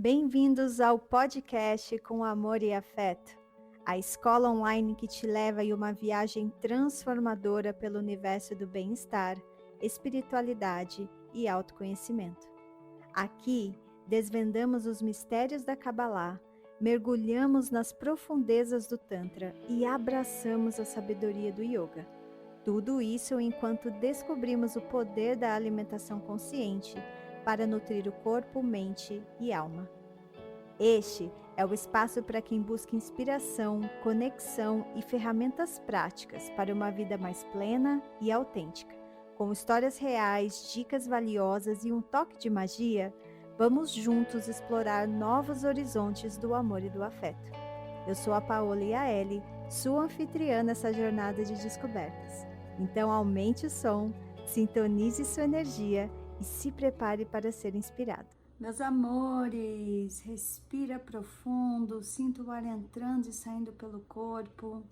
Bem-vindos ao podcast Com Amor e Afeto, a escola online que te leva em uma viagem transformadora pelo universo do bem-estar, espiritualidade e autoconhecimento. Aqui, desvendamos os mistérios da Kabbalah, mergulhamos nas profundezas do Tantra e abraçamos a sabedoria do Yoga. Tudo isso enquanto descobrimos o poder da alimentação consciente para nutrir o corpo, mente e alma. Este é o espaço para quem busca inspiração, conexão e ferramentas práticas para uma vida mais plena e autêntica. Com histórias reais, dicas valiosas e um toque de magia, vamos juntos explorar novos horizontes do amor e do afeto. Eu sou a Paola Yaeli, sua anfitriã nessa jornada de descobertas. Então aumente o som, sintonize sua energia e se prepare para ser inspirado. Meus amores, respira profundo, sinta o ar entrando e saindo pelo corpo.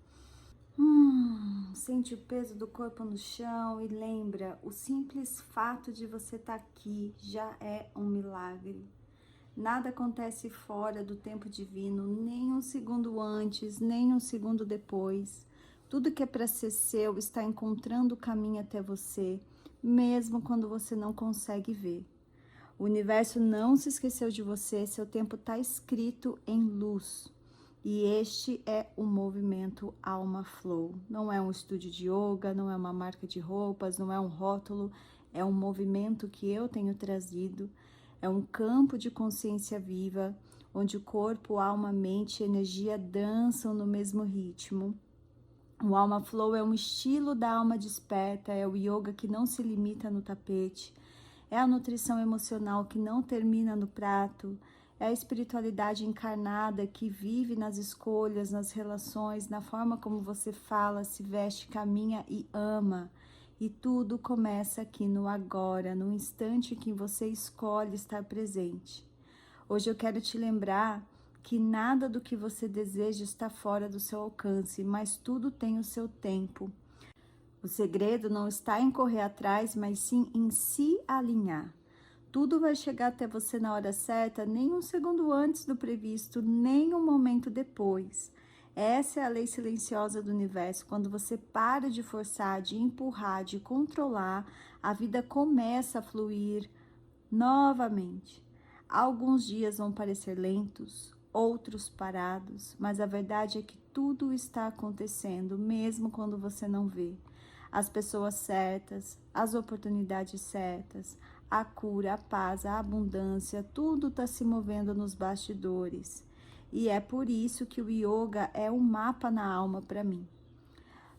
Sente o peso do corpo no chão e lembra, o simples fato de você estar aqui já é um milagre. Nada acontece fora do tempo divino, nem um segundo antes, nem um segundo depois. Tudo que é para ser seu está encontrando o caminho até você, mesmo quando você não consegue ver. O universo não se esqueceu de você, seu tempo está escrito em luz. E este é o movimento Alma Flow. Não é um estúdio de yoga, não é uma marca de roupas, não é um rótulo, é um movimento que eu tenho trazido. É um campo de consciência viva, onde o corpo, alma, mente e energia dançam no mesmo ritmo. O Alma Flow é um estilo da alma desperta, é o yoga que não se limita no tapete, é a nutrição emocional que não termina no prato, é a espiritualidade encarnada que vive nas escolhas, nas relações, na forma como você fala, se veste, caminha e ama. E tudo começa aqui no agora, no instante em que você escolhe estar presente. Hoje eu quero te lembrar que nada do que você deseja está fora do seu alcance, mas tudo tem o seu tempo. O segredo não está em correr atrás, mas sim em se alinhar. Tudo vai chegar até você na hora certa, nem um segundo antes do previsto, nem um momento depois. Essa é a lei silenciosa do universo. Quando você para de forçar, de empurrar, de controlar, a vida começa a fluir novamente. Alguns dias vão parecer lentos, outros parados, mas a verdade é que tudo está acontecendo, mesmo quando você não vê. As pessoas certas, as oportunidades certas, a cura, a paz, a abundância, tudo está se movendo nos bastidores. E é por isso que o yoga é um mapa na alma para mim.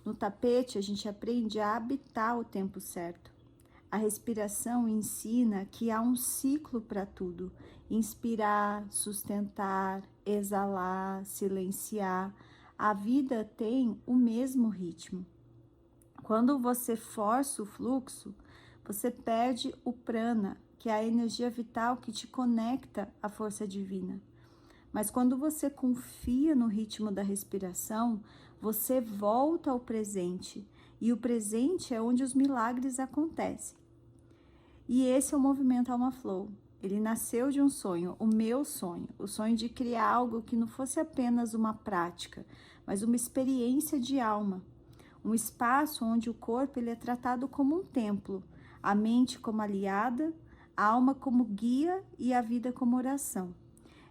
No tapete, a gente aprende a habitar o tempo certo. A respiração ensina que há um ciclo para tudo. Inspirar, sustentar, exalar, silenciar. A vida tem o mesmo ritmo. Quando você força o fluxo, você perde o prana, que é a energia vital que te conecta à força divina. Mas quando você confia no ritmo da respiração, você volta ao presente. E o presente é onde os milagres acontecem. E esse é o movimento Alma Flow. Ele nasceu de um sonho, o meu sonho, o sonho de criar algo que não fosse apenas uma prática, mas uma experiência de alma. Um espaço onde o corpo ele é tratado como um templo, a mente como aliada, a alma como guia e a vida como oração.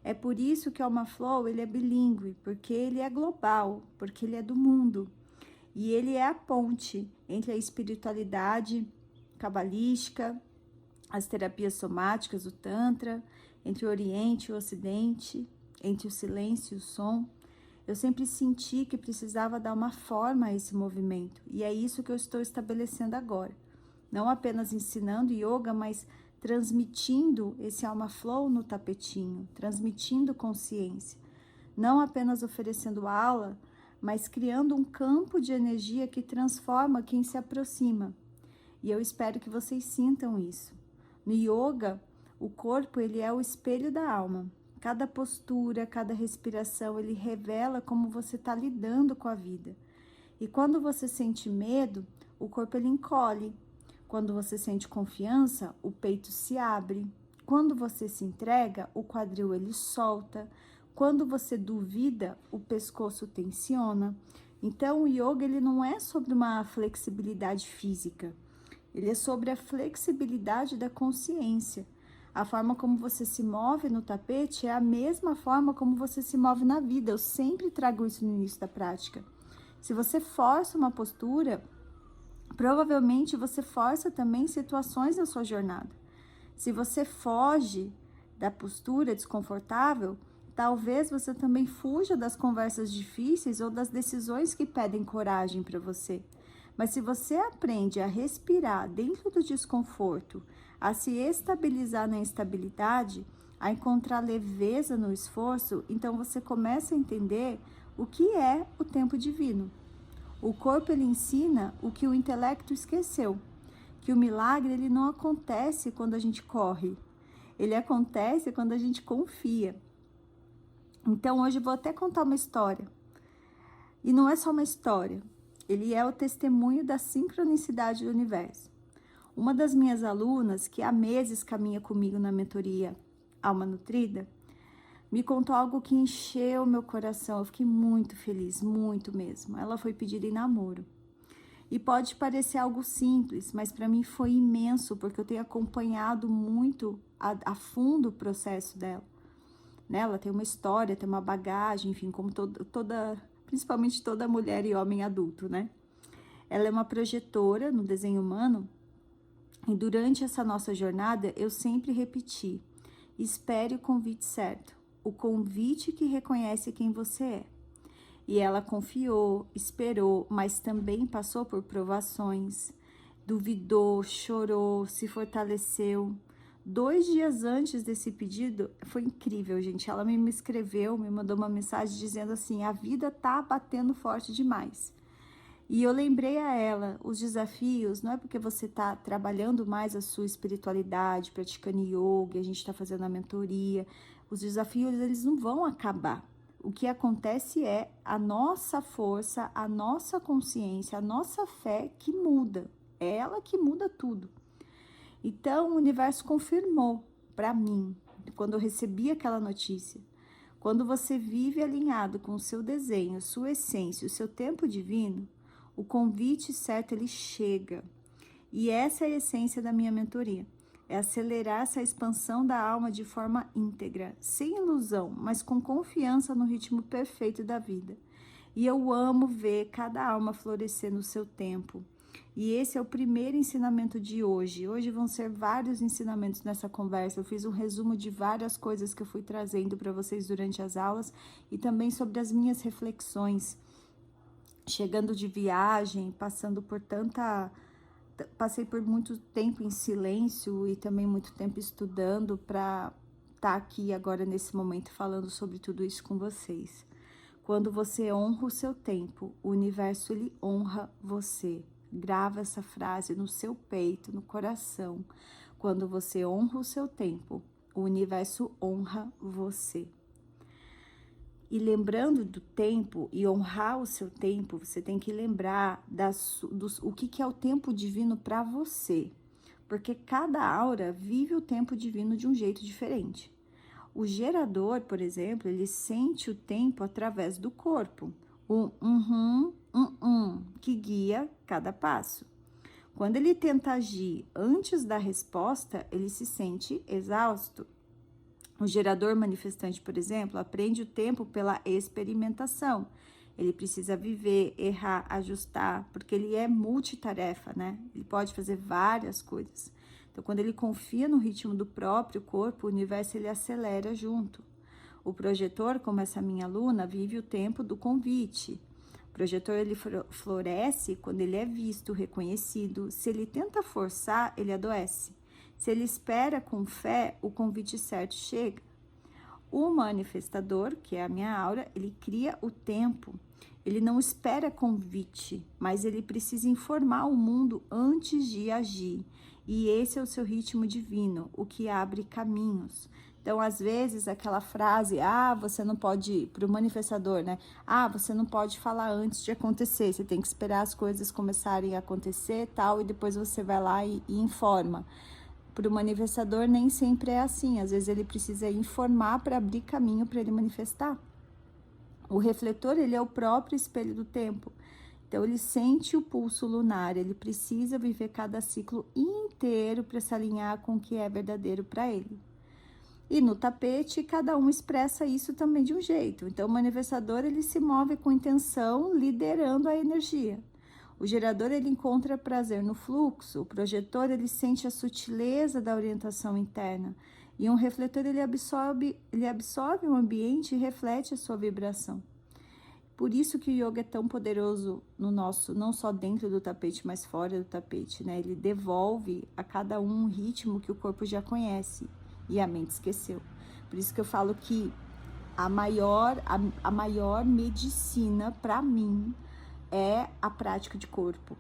É por isso que o Alma Flow ele é bilíngue, porque ele é global, porque ele é do mundo. E ele é a ponte entre a espiritualidade cabalística, as terapias somáticas, o Tantra, entre o Oriente e o Ocidente, entre o silêncio e o som. Eu sempre senti que precisava dar uma forma a esse movimento, e é isso que eu estou estabelecendo agora. Não apenas ensinando yoga, mas transmitindo esse Alma Flow no tapetinho, transmitindo consciência. Não apenas oferecendo aula, mas criando um campo de energia que transforma quem se aproxima. E eu espero que vocês sintam isso. No yoga, o corpo ele é o espelho da alma. Cada postura, cada respiração, ele revela como você está lidando com a vida. E quando você sente medo, o corpo ele encolhe. Quando você sente confiança, o peito se abre. quando você se entrega, o quadril ele solta. Quando você duvida, o pescoço tensiona. Então, o yoga ele não é sobre uma flexibilidade física. Ele é sobre a flexibilidade da consciência. A forma como você se move no tapete é a mesma forma como você se move na vida. Eu sempre trago isso no início da prática. Se você força uma postura, provavelmente você força também situações na sua jornada. Se você foge da postura desconfortável, talvez você também fuja das conversas difíceis ou das decisões que pedem coragem para você. Mas se você aprende a respirar dentro do desconforto, a se estabilizar na instabilidade, a encontrar leveza no esforço, então você começa a entender o que é o tempo divino. O corpo ele ensina o que o intelecto esqueceu, que o milagre ele não acontece quando a gente corre, ele acontece quando a gente confia. Então hoje eu vou até contar uma história, e não é só uma história, ele é o testemunho da sincronicidade do universo. Uma das minhas alunas, que há meses caminha comigo na mentoria Alma Nutrida, me contou algo que encheu meu coração. Eu fiquei muito feliz, muito mesmo. Ela foi pedida em namoro. E pode parecer algo simples, mas para mim foi imenso, porque eu tenho acompanhado muito a fundo o processo dela. Né? Ela tem uma história, tem uma bagagem, enfim, como principalmente toda mulher e homem adulto, né? Ela é uma projetora no desenho humano, e durante essa nossa jornada eu sempre repeti: espere o convite certo. O convite que reconhece quem você é. E ela confiou, esperou, mas também passou por provações, duvidou, chorou, se fortaleceu. 2 dias antes desse pedido, foi incrível, gente. Ela me escreveu, me mandou uma mensagem dizendo assim: a vida tá batendo forte demais. E eu lembrei a ela, os desafios, não é porque você está trabalhando mais a sua espiritualidade, praticando yoga, a gente está fazendo a mentoria, os desafios eles não vão acabar. O que acontece é a nossa força, a nossa consciência, a nossa fé que muda. É ela que muda tudo. Então o universo confirmou para mim, quando eu recebi aquela notícia. Quando você vive alinhado com o seu desenho, sua essência, o seu tempo divino, o convite certo, ele chega. E essa é a essência da minha mentoria. É acelerar essa expansão da alma de forma íntegra, sem ilusão, mas com confiança no ritmo perfeito da vida. E eu amo ver cada alma florescer no seu tempo. E esse é o primeiro ensinamento de hoje. Hoje vão ser vários ensinamentos nessa conversa. Eu fiz um resumo de várias coisas que eu fui trazendo para vocês durante as aulas e também sobre as minhas reflexões. Chegando de viagem, passei por muito tempo em silêncio e também muito tempo estudando para estar aqui agora nesse momento falando sobre tudo isso com vocês. Quando você honra o seu tempo, o universo ele honra você. Grava essa frase no seu peito, no coração. Quando você honra o seu tempo, o universo honra você. E lembrando do tempo e honrar o seu tempo, você tem que lembrar o que é o tempo divino para você. Porque cada aura vive o tempo divino de um jeito diferente. O gerador, por exemplo, ele sente o tempo através do corpo. O que guia cada passo. Quando ele tenta agir antes da resposta, ele se sente exausto. O gerador manifestante, por exemplo, aprende o tempo pela experimentação. Ele precisa viver, errar, ajustar, porque ele é multitarefa, né? Ele pode fazer várias coisas. Então, quando ele confia no ritmo do próprio corpo, o universo ele acelera junto. O projetor, como essa minha aluna, vive o tempo do convite. O projetor ele floresce quando ele é visto, reconhecido. Se ele tenta forçar, ele adoece. Se ele espera com fé, o convite certo chega. O manifestador, que é a minha aura, ele cria o tempo. Ele não espera convite, mas ele precisa informar o mundo antes de agir. E esse é o seu ritmo divino, o que abre caminhos. Então, às vezes, aquela frase, você não pode, para o manifestador, né? Você não pode falar antes de acontecer, você tem que esperar as coisas começarem a acontecer, tal, e depois você vai lá e informa. Para o manifestador nem sempre é assim, às vezes ele precisa informar para abrir caminho para ele manifestar. O refletor, ele é o próprio espelho do tempo. Então, ele sente o pulso lunar, ele precisa viver cada ciclo inteiro para se alinhar com o que é verdadeiro para ele. E no tapete, cada um expressa isso também de um jeito. Então, o manifestador, ele se move com intenção, liderando a energia. O gerador, ele encontra prazer no fluxo. O projetor, ele sente a sutileza da orientação interna. E um refletor, ele absorve o ambiente e reflete a sua vibração. Por isso que o yoga é tão poderoso no nosso, não só dentro do tapete, mas fora do tapete, né? Ele devolve a cada um ritmo que o corpo já conhece e a mente esqueceu. Por isso que eu falo que a maior medicina para mim é a prática de corpo.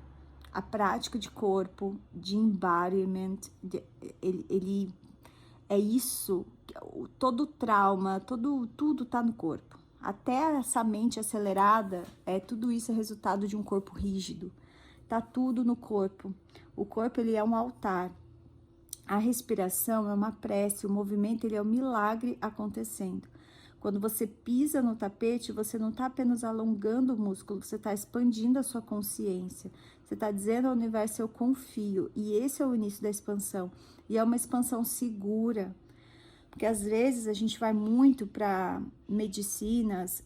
A prática de corpo, de embodiment, ele é isso, todo trauma, tudo tá no corpo. Até essa mente acelerada, tudo isso é resultado de um corpo rígido. Tá tudo no corpo. O corpo, ele é um altar. A respiração é uma prece, o movimento, ele é um milagre acontecendo. Quando você pisa no tapete, você não está apenas alongando o músculo, você está expandindo a sua consciência. Você está dizendo ao universo, eu confio. E esse é o início da expansão. E é uma expansão segura. Porque às vezes a gente vai muito para medicinas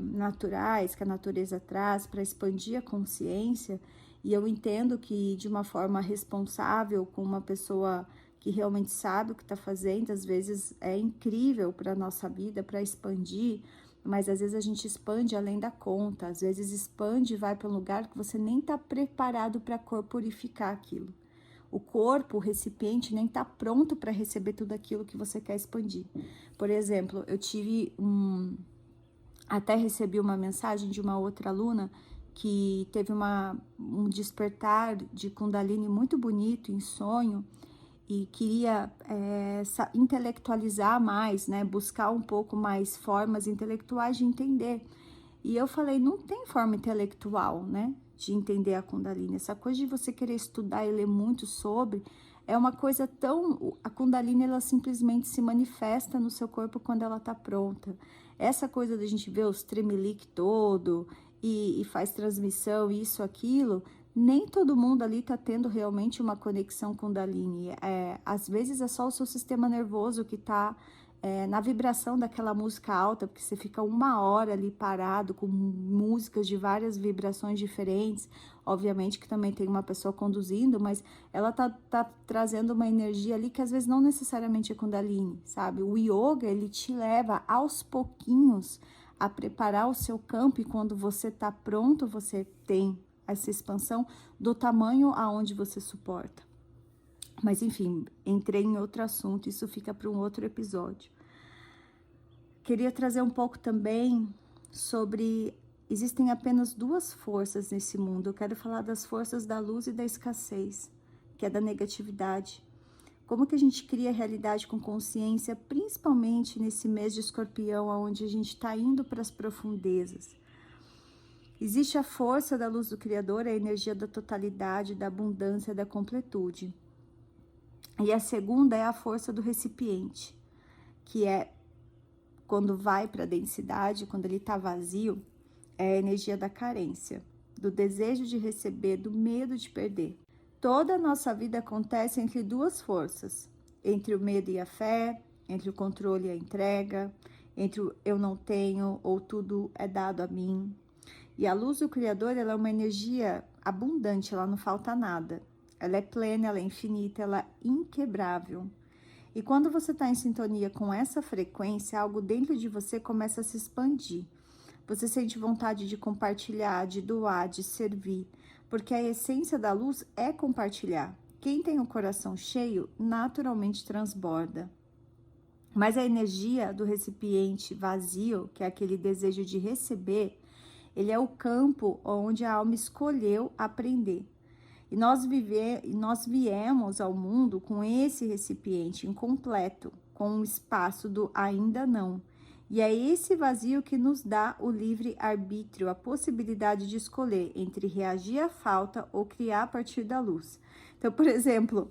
naturais que a natureza traz para expandir a consciência, e eu entendo que de uma forma responsável, com uma pessoa que realmente sabe o que está fazendo, às vezes é incrível para a nossa vida, para expandir, mas às vezes a gente expande além da conta, às vezes expande e vai para um lugar que você nem está preparado para corporificar aquilo. O corpo, o recipiente, nem está pronto para receber tudo aquilo que você quer expandir. Por exemplo, eu até recebi uma mensagem de uma outra aluna que teve um despertar de Kundalini muito bonito em sonho e queria intelectualizar mais, né? Buscar um pouco mais formas intelectuais de entender. E eu falei, não tem forma intelectual, né? De entender a Kundalini. Essa coisa de você querer estudar e ler muito sobre, é uma coisa tão... A Kundalini, ela simplesmente se manifesta no seu corpo quando ela tá pronta. Essa coisa da gente ver os tremelique todo e faz transmissão, isso, aquilo, nem todo mundo ali tá tendo realmente uma conexão Kundalini. Às vezes é só o seu sistema nervoso que tá... na vibração daquela música alta, porque você fica 1 hora ali parado com músicas de várias vibrações diferentes, obviamente que também tem uma pessoa conduzindo, mas ela tá trazendo uma energia ali que às vezes não necessariamente é Kundalini, sabe? O yoga, ele te leva aos pouquinhos a preparar o seu campo, e quando você tá pronto, você tem essa expansão do tamanho aonde você suporta. Mas enfim, entrei em outro assunto, isso fica para um outro episódio. Queria trazer um pouco também sobre... Existem apenas 2 forças nesse mundo. Eu quero falar das forças da luz e da escassez, que é da negatividade. Como que a gente cria realidade com consciência, principalmente nesse mês de Escorpião, onde a gente está indo para as profundezas. Existe a força da luz do Criador, a energia da totalidade, da abundância, da completude. E a segunda é a força do recipiente, que é quando vai para a densidade, quando ele está vazio, é a energia da carência, do desejo de receber, do medo de perder. Toda a nossa vida acontece entre 2 forças, entre o medo e a fé, entre o controle e a entrega, entre o eu não tenho ou tudo é dado a mim. E a luz do Criador, ela é uma energia abundante, ela não falta nada. Ela é plena, ela é infinita, ela é inquebrável. E quando você está em sintonia com essa frequência, algo dentro de você começa a se expandir. Você sente vontade de compartilhar, de doar, de servir. Porque a essência da luz é compartilhar. Quem tem o coração cheio, naturalmente transborda. Mas a energia do recipiente vazio, que é aquele desejo de receber, ele é o campo onde a alma escolheu aprender. E nós viemos ao mundo com esse recipiente incompleto, com o espaço do ainda não. E é esse vazio que nos dá o livre-arbítrio, a possibilidade de escolher entre reagir à falta ou criar a partir da luz. Então, por exemplo,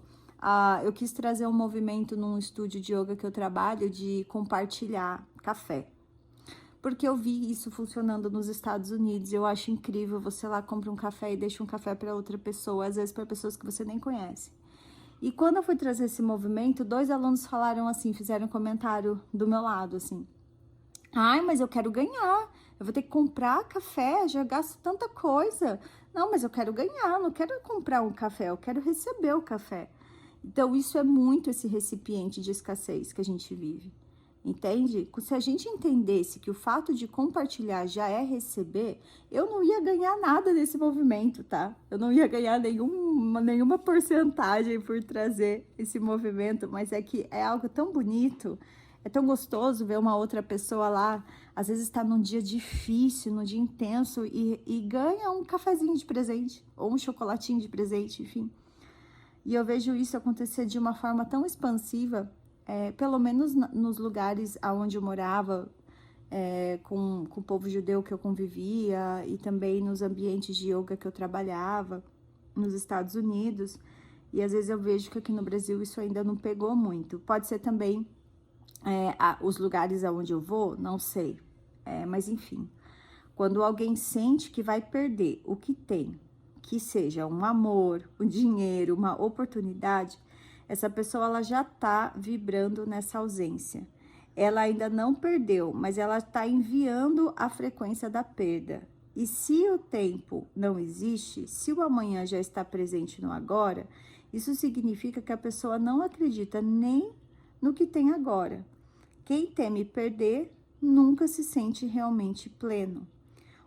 eu quis trazer um movimento num estúdio de yoga que eu trabalho de compartilhar café. Porque eu vi isso funcionando nos Estados Unidos. Eu acho incrível, você lá compra um café e deixa um café para outra pessoa, às vezes para pessoas que você nem conhece. E quando eu fui trazer esse movimento, 2 alunos falaram assim, fizeram um comentário do meu lado, assim: ai, mas eu quero ganhar, eu vou ter que comprar café, já gasto tanta coisa. Não, mas eu quero ganhar, não quero comprar um café, eu quero receber o café. Então, isso é muito esse recipiente de escassez que a gente vive, entende? Se a gente entendesse que o fato de compartilhar já é receber, eu não ia ganhar nada desse movimento, tá? Eu não ia ganhar nenhuma porcentagem por trazer esse movimento, mas é que é algo tão bonito, é tão gostoso ver uma outra pessoa lá, às vezes está num dia difícil, num dia intenso, e ganha um cafezinho de presente, ou um chocolatinho de presente, enfim. E eu vejo isso acontecer de uma forma tão expansiva, pelo menos nos lugares onde eu morava, com o povo judeu que eu convivia, e também nos ambientes de yoga que eu trabalhava, nos Estados Unidos. E às vezes eu vejo que aqui no Brasil isso ainda não pegou muito. Pode ser também os lugares aonde eu vou, não sei. Mas enfim, quando alguém sente que vai perder o que tem, que seja um amor, um dinheiro, uma oportunidade, essa pessoa ela já está vibrando nessa ausência. Ela ainda não perdeu, mas ela está enviando a frequência da perda. E se o tempo não existe, se o amanhã já está presente no agora, isso significa que a pessoa não acredita nem no que tem agora. Quem teme perder nunca se sente realmente pleno.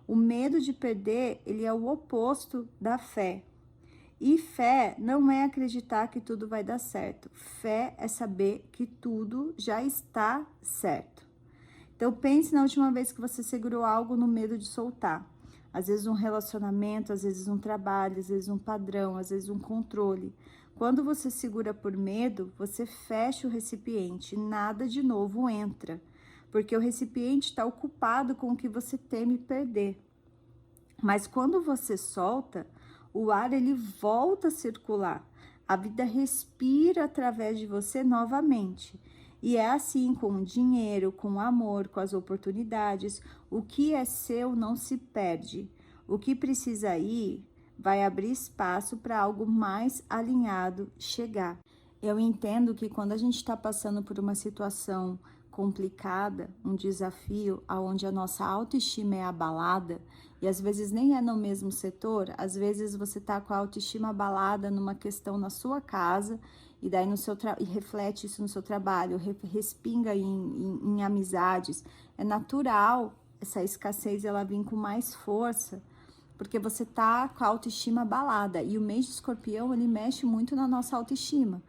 O medo de perder, ele é o oposto da fé. E fé não é acreditar que tudo vai dar certo. Fé é saber que tudo já está certo. Então pense na última vez que você segurou algo no medo de soltar. Às vezes um relacionamento, às vezes um trabalho, às vezes um padrão, às vezes um controle. Quando você segura por medo, você fecha o recipiente, nada de novo entra. Porque o recipiente está ocupado com o que você teme perder. Mas quando você solta, o ar ele volta a circular. A vida respira através de você novamente. E é assim com o dinheiro, com o amor, com as oportunidades. O que é seu não se perde. O que precisa ir vai abrir espaço para algo mais alinhado chegar. Eu entendo que quando a gente está passando por uma situação complicada, um desafio onde a nossa autoestima é abalada, e às vezes nem é no mesmo setor, às vezes você está com a autoestima abalada numa questão na sua casa, e daí e reflete isso no seu trabalho, respinga em amizades. É natural essa escassez ela vir com mais força, porque você tá com a autoestima abalada, e o mês de Escorpião, ele mexe muito na nossa autoestima.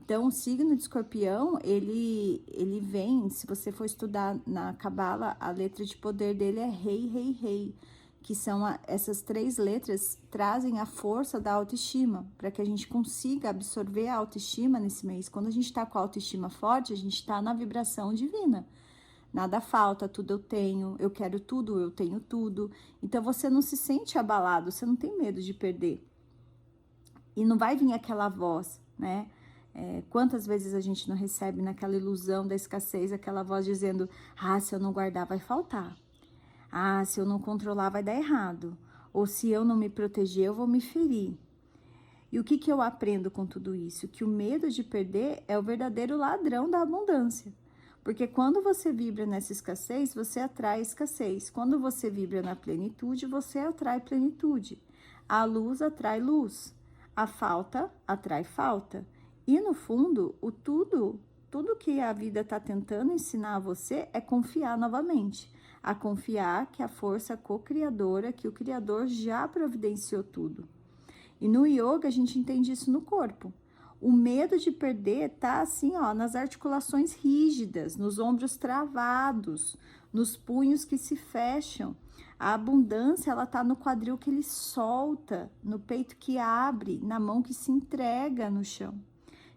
Então, o signo de Escorpião, ele vem, se você for estudar na Cabala, a letra de poder dele é Rei, Rei, Rei, que são essas 3 letras trazem a força da autoestima, para que a gente consiga absorver a autoestima nesse mês. Quando a gente está com a autoestima forte, a gente está na vibração divina. Nada falta, tudo eu quero tudo, eu tenho tudo. Então, você não se sente abalado, você não tem medo de perder. E não vai vir aquela voz, né? Quantas vezes a gente não recebe naquela ilusão da escassez, aquela voz dizendo: ah, se eu não guardar vai faltar. Ah, se eu não controlar vai dar errado. Ou se eu não me proteger eu vou me ferir. E o que eu aprendo com tudo isso? Que o medo de perder é o verdadeiro ladrão da abundância. Porque quando você vibra nessa escassez, você atrai escassez. Quando você vibra na plenitude, você atrai plenitude. A luz atrai luz. A falta atrai falta. E no fundo, tudo que a vida está tentando ensinar a você é confiar novamente. A confiar que a força co-criadora, que o Criador já providenciou tudo. E no yoga a gente entende isso no corpo. O medo de perder tá assim, ó, nas articulações rígidas, nos ombros travados, nos punhos que se fecham. A abundância, ela tá no quadril que ele solta, no peito que abre, na mão que se entrega no chão.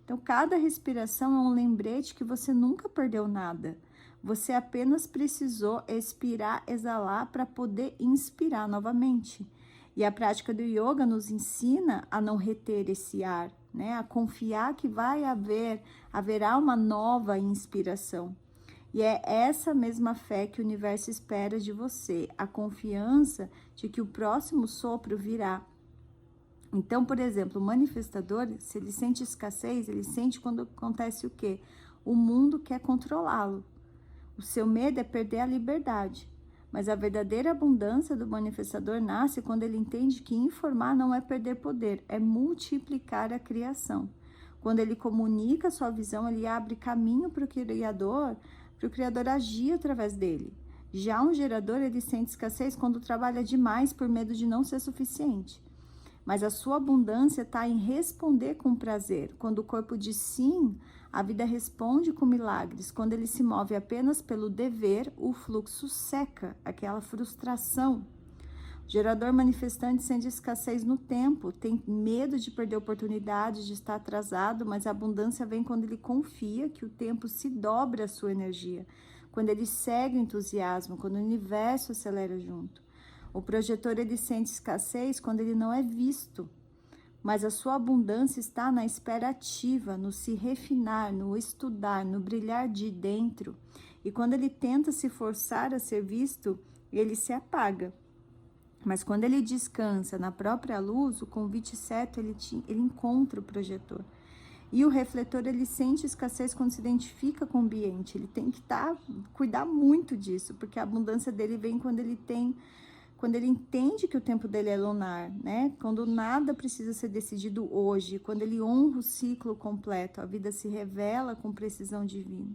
Então, cada respiração é um lembrete que você nunca perdeu nada. Você apenas precisou expirar, exalar para poder inspirar novamente. E a prática do yoga nos ensina a não reter esse ar, né? A confiar que haverá uma nova inspiração. E é essa mesma fé que o universo espera de você, a confiança de que o próximo sopro virá. Então, por exemplo, o manifestador, se ele sente escassez, ele sente quando acontece o quê? O mundo quer controlá-lo. O seu medo é perder a liberdade. Mas a verdadeira abundância do manifestador nasce quando ele entende que informar não é perder poder, é multiplicar a criação. Quando ele comunica a sua visão, ele abre caminho para o Criador agir através dele. Já um gerador, ele sente escassez quando trabalha demais por medo de não ser suficiente. Mas a sua abundância está em responder com prazer. Quando o corpo diz sim, a vida responde com milagres. Quando ele se move apenas pelo dever, o fluxo seca, aquela frustração. O gerador manifestante sente escassez no tempo, tem medo de perder oportunidade, de estar atrasado, mas a abundância vem quando ele confia que o tempo se dobra a sua energia, quando ele segue o entusiasmo, quando o universo acelera junto. O projetor, ele sente escassez quando ele não é visto, mas a sua abundância está na espera ativa, no se refinar, no estudar, no brilhar de dentro. E quando ele tenta se forçar a ser visto, ele se apaga. Mas quando ele descansa na própria luz, o convite certo, ele encontra o projetor. E o refletor, ele sente escassez quando se identifica com o ambiente. Ele tem que cuidar muito disso, porque a abundância dele vem quando ele entende que o tempo dele é lunar, né? Quando nada precisa ser decidido hoje, quando ele honra o ciclo completo, a vida se revela com precisão divina.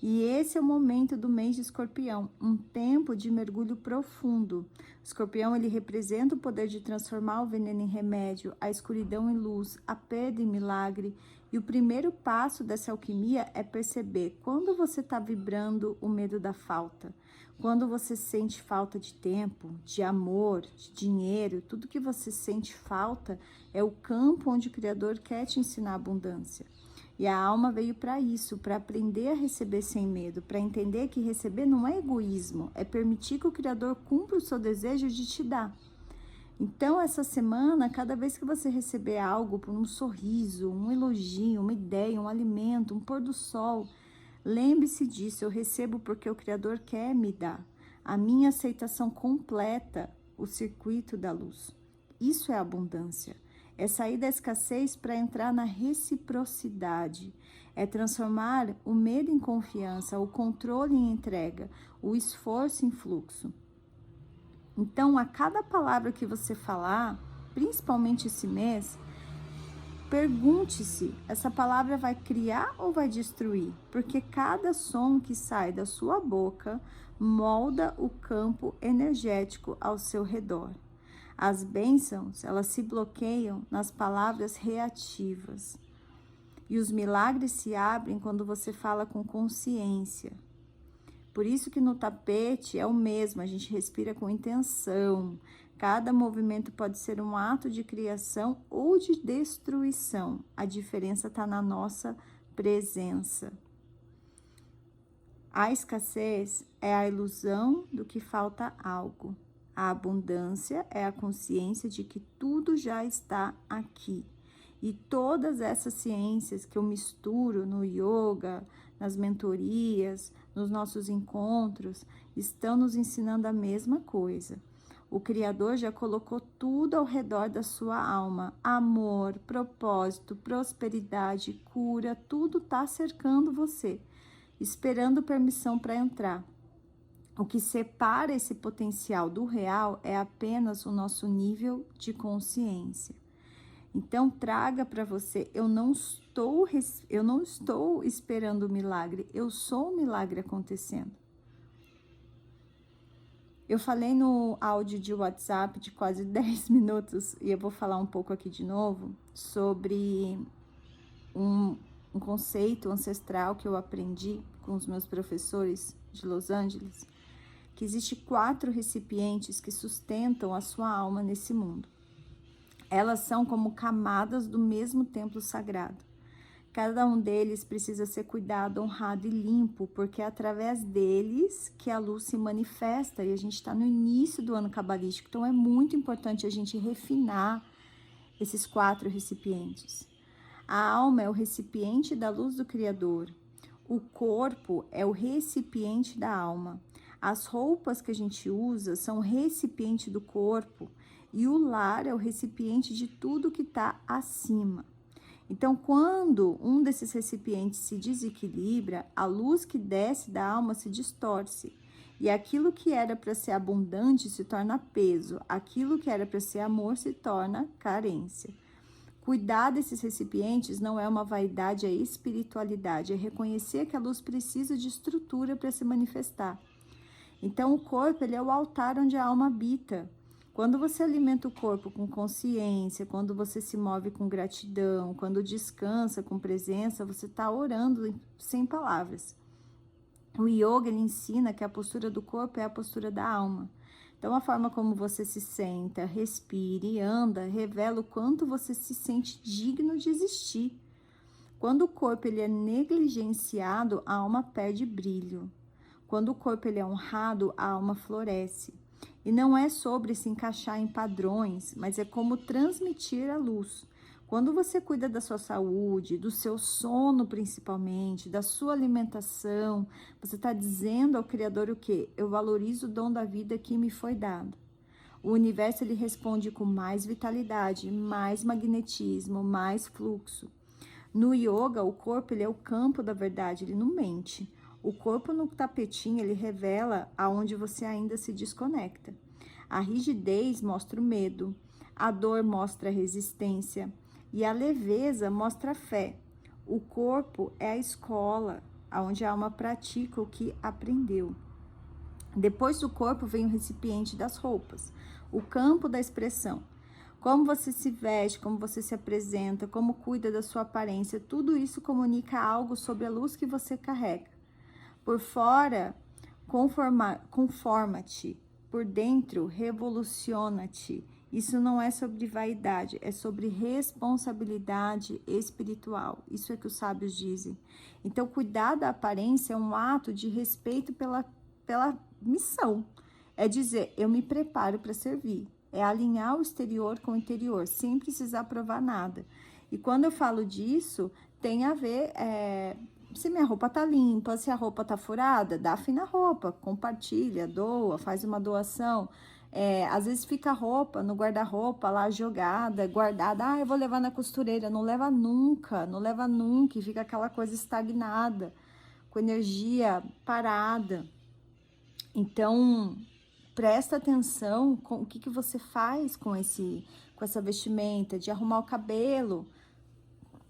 E esse é o momento do mês de Escorpião, um tempo de mergulho profundo. O Escorpião, ele representa o poder de transformar o veneno em remédio, a escuridão em luz, a perda em milagre. E o primeiro passo dessa alquimia é perceber quando você está vibrando o medo da falta. Quando você sente falta de tempo, de amor, de dinheiro, tudo que você sente falta é o campo onde o Criador quer te ensinar abundância. E a alma veio para isso, para aprender a receber sem medo, para entender que receber não é egoísmo, é permitir que o Criador cumpra o seu desejo de te dar. Então, essa semana, cada vez que você receber algo, por um sorriso, um elogio, uma ideia, um alimento, um pôr do sol, lembre-se disso, eu recebo porque o Criador quer me dar. A minha aceitação completa, o circuito da luz. Isso é abundância. É sair da escassez para entrar na reciprocidade. É transformar o medo em confiança, o controle em entrega, o esforço em fluxo. Então, a cada palavra que você falar, principalmente esse mês, pergunte-se, essa palavra vai criar ou vai destruir? Porque cada som que sai da sua boca molda o campo energético ao seu redor. As bênçãos, elas se bloqueiam nas palavras reativas. E os milagres se abrem quando você fala com consciência. Por isso que no tapete é o mesmo, a gente respira com intenção. Cada movimento pode ser um ato de criação ou de destruição. A diferença está na nossa presença. A escassez é a ilusão do que falta algo. A abundância é a consciência de que tudo já está aqui. E todas essas ciências que eu misturo no yoga, nas mentorias, nos nossos encontros, estão nos ensinando a mesma coisa. O Criador já colocou tudo ao redor da sua alma. Amor, propósito, prosperidade, cura, tudo está cercando você, esperando permissão para entrar. O que separa esse potencial do real é apenas o nosso nível de consciência. Então, traga para você, eu não estou esperando o milagre, eu sou o milagre acontecendo. Eu falei no áudio de WhatsApp de quase 10 minutos, e eu vou falar um pouco aqui de novo, sobre um conceito ancestral que eu aprendi com os meus professores de Los Angeles, que existe 4 recipientes que sustentam a sua alma nesse mundo. Elas são como camadas do mesmo templo sagrado. Cada um deles precisa ser cuidado, honrado e limpo, porque é através deles que a luz se manifesta. E a gente está no início do ano cabalístico, então é muito importante a gente refinar esses 4 recipientes. A alma é o recipiente da luz do Criador. O corpo é o recipiente da alma. As roupas que a gente usa são o recipiente do corpo e o lar é o recipiente de tudo que está acima. Então, quando um desses recipientes se desequilibra, a luz que desce da alma se distorce. E aquilo que era para ser abundante se torna peso, aquilo que era para ser amor se torna carência. Cuidar desses recipientes não é uma vaidade, é espiritualidade, é reconhecer que a luz precisa de estrutura para se manifestar. Então, o corpo ele é o altar onde a alma habita. Quando você alimenta o corpo com consciência, quando você se move com gratidão, quando descansa com presença, você está orando sem palavras. O yoga ele ensina que a postura do corpo é a postura da alma. Então, a forma como você se senta, respira e anda revela o quanto você se sente digno de existir. Quando o corpo ele é negligenciado, a alma perde brilho. Quando o corpo ele é honrado, a alma floresce. E não é sobre se encaixar em padrões, mas é como transmitir a luz. Quando você cuida da sua saúde, do seu sono principalmente, da sua alimentação, você está dizendo ao Criador o quê? Eu valorizo o dom da vida que me foi dado. O universo ele responde com mais vitalidade, mais magnetismo, mais fluxo. No yoga, o corpo ele é o campo da verdade, ele não mente. O corpo no tapetinho ele revela aonde você ainda se desconecta. A rigidez mostra o medo, a dor mostra a resistência. E a leveza mostra a fé. O corpo é a escola, onde a alma pratica o que aprendeu. Depois do corpo vem o recipiente das roupas, o campo da expressão. Como você se veste, como você se apresenta, como cuida da sua aparência, tudo isso comunica algo sobre a luz que você carrega. Por fora, conforma-te. Por dentro, revoluciona-te. Isso não é sobre vaidade, é sobre responsabilidade espiritual. Isso é que os sábios dizem. Então, cuidar da aparência é um ato de respeito pela missão. É dizer, eu me preparo para servir. É alinhar o exterior com o interior, sem precisar provar nada. E quando eu falo disso, tem a ver... se minha roupa tá limpa, se a roupa tá furada, dá fim na roupa, compartilha, doa, faz uma doação. Às vezes fica a roupa no guarda-roupa lá jogada, guardada, eu vou levar na costureira, não leva nunca, e fica aquela coisa estagnada, com energia parada. Então, presta atenção com o que você faz com essa vestimenta, de arrumar o cabelo,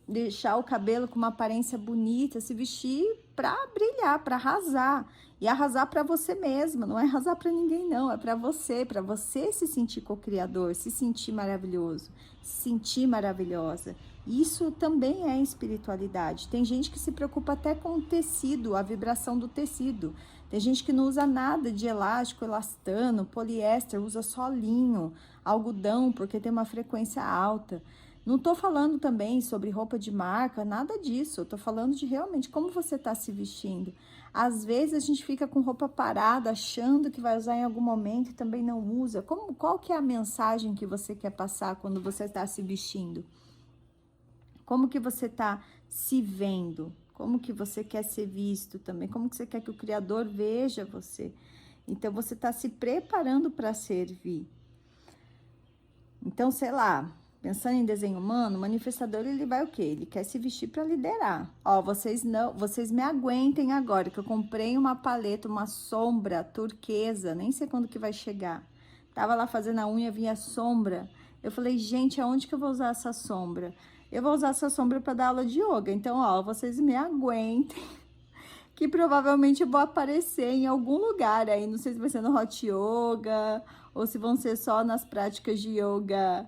deixar o cabelo com uma aparência bonita, se vestir para brilhar, para arrasar. E arrasar para você mesma, não é arrasar para ninguém não, é para você se sentir co-criador, se sentir maravilhoso, se sentir maravilhosa. Isso também é espiritualidade. Tem gente que se preocupa até com o tecido, a vibração do tecido. Tem gente que não usa nada de elástico, elastano, poliéster, usa só linho, algodão, porque tem uma frequência alta. Não estou falando também sobre roupa de marca, nada disso. Eu estou falando de realmente como você está se vestindo. Às vezes a gente fica com roupa parada, achando que vai usar em algum momento e também não usa. Qual que é a mensagem que você quer passar quando você está se vestindo? Como que você está se vendo? Como que você quer ser visto também? Como que você quer que o Criador veja você? Então, você está se preparando para servir. Então, sei lá... Pensando em desenho humano, o manifestador, ele vai o quê? Ele quer se vestir para liderar. Ó, vocês me aguentem agora, que eu comprei uma paleta, uma sombra turquesa, nem sei quando que vai chegar. Tava lá fazendo a unha, vinha sombra. Eu falei, gente, aonde que eu vou usar essa sombra? Eu vou usar essa sombra para dar aula de yoga. Então, ó, vocês me aguentem, que provavelmente eu vou aparecer em algum lugar aí. Não sei se vai ser no Hot Yoga, ou se vão ser só nas práticas de yoga...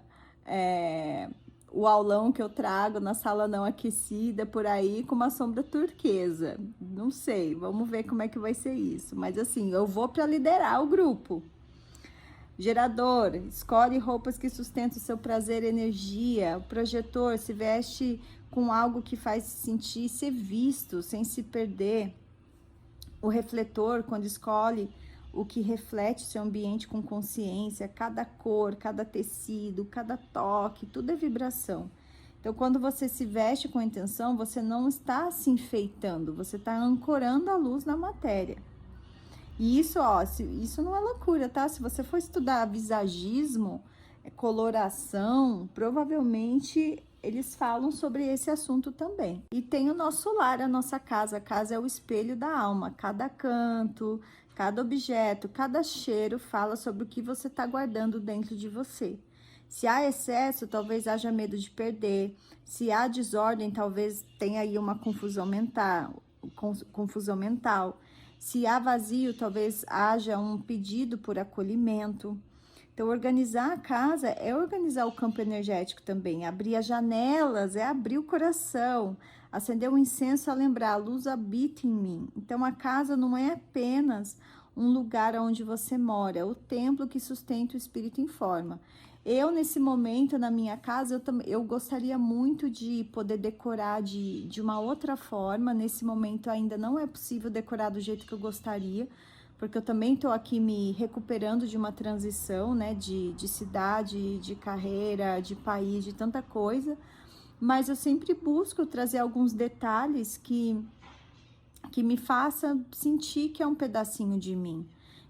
o aulão que eu trago na sala não aquecida por aí com uma sombra turquesa, não sei, vamos ver como é que vai ser isso, mas assim, eu vou para liderar o grupo. Gerador, escolhe roupas que sustentam o seu prazer e energia. O projetor se veste com algo que faz se sentir ser visto, sem se perder. O refletor, quando escolhe o que reflete seu ambiente com consciência, cada cor, cada tecido, cada toque, tudo é vibração. Então, quando você se veste com intenção, você não está se enfeitando, você está ancorando a luz na matéria. E isso, ó, isso não é loucura, tá? Se você for estudar visagismo, coloração, provavelmente eles falam sobre esse assunto também. E tem o nosso lar, a nossa casa. A casa é o espelho da alma. Cada canto, cada objeto, cada cheiro fala sobre o que você está guardando dentro de você. Se há excesso, talvez haja medo de perder. Se há desordem, talvez tenha aí uma confusão mental. Se há vazio, talvez haja um pedido por acolhimento. Então, organizar a casa é organizar o campo energético também. Abrir as janelas é abrir o coração. Acender um incenso é lembrar, a luz habita em mim. Então, a casa não é apenas um lugar onde você mora, é o templo que sustenta o espírito em forma. Eu, nesse momento, na minha casa, eu gostaria muito de poder decorar de uma outra forma. Nesse momento, ainda não é possível decorar do jeito que eu gostaria, porque eu também estou aqui me recuperando de uma transição, né, de cidade, de carreira, de país, de tanta coisa. Mas eu sempre busco trazer alguns detalhes que me faça sentir que é um pedacinho de mim.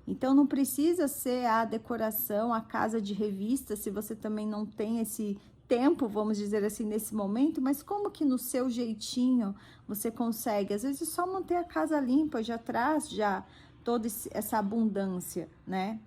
Então, não precisa ser a decoração, a casa de revista, se você também não tem esse tempo, vamos dizer assim, nesse momento, mas como que no seu jeitinho você consegue? Às vezes, só manter a casa limpa já traz já toda essa abundância, né?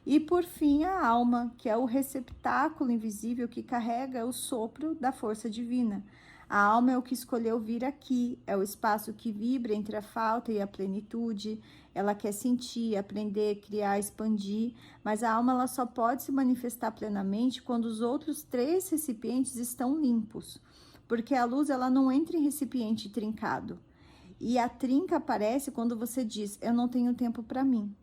E, por fim, a alma, que é o receptáculo invisível que carrega o sopro da força divina. A alma é o que escolheu vir aqui, é o espaço que vibra entre a falta e a plenitude. Ela quer sentir, aprender, criar, expandir, mas a alma ela só pode se manifestar plenamente quando os outros 3 recipientes estão limpos, porque a luz ela não entra em recipiente trincado. E a trinca aparece quando você diz, eu não tenho tempo para mim.